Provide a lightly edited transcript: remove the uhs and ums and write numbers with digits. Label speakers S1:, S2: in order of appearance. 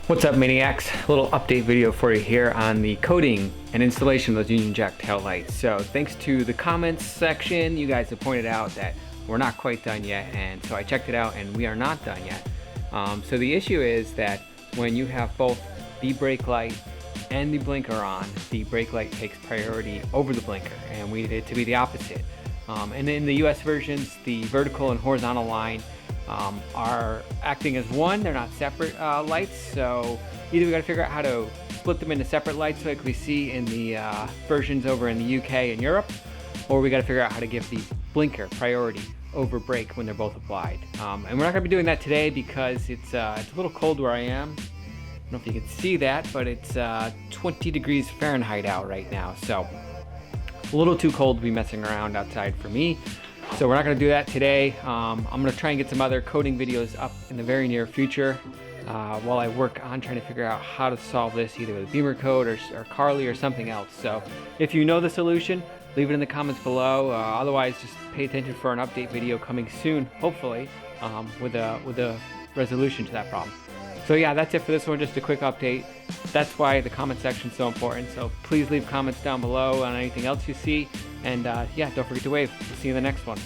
S1: What's up, Maniacs? A little update video for you here on the coating and installation of those Union Jack tail lights. So thanks to the comments section, you guys have pointed out that we're not quite done yet, and so I checked it out and we are not done yet. So the issue is that when you have both the brake light and the blinker on, the brake light takes priority over the blinker, and we need it to be the opposite. And in the US versions, the vertical and horizontal line are acting as one. They're not separate lights, so either we got to figure out how to split them into separate lights like we see in the versions over in the UK and Europe, or we got to figure out how to give the blinker priority over brake when they're both applied. And we're not going to be doing that today because it's a little cold where I am. I don't know if you can see that, but it's 20 degrees Fahrenheit out right now, so a little too cold to be messing around outside for me. So we're not going to do that today. I'm going to try and get some other coating videos up in the very near future while I work on trying to figure out how to solve this either with beamer coat or Carly or something else. So if you know the solution, leave it in the comments below. Otherwise, just pay attention for an update video coming soon, hopefully, with a resolution to that problem. So yeah, that's it for this one, just a quick update. That's why the comment section is so important. So please leave comments down below on anything else you see. And yeah, don't forget to wave. We'll see you in the next one.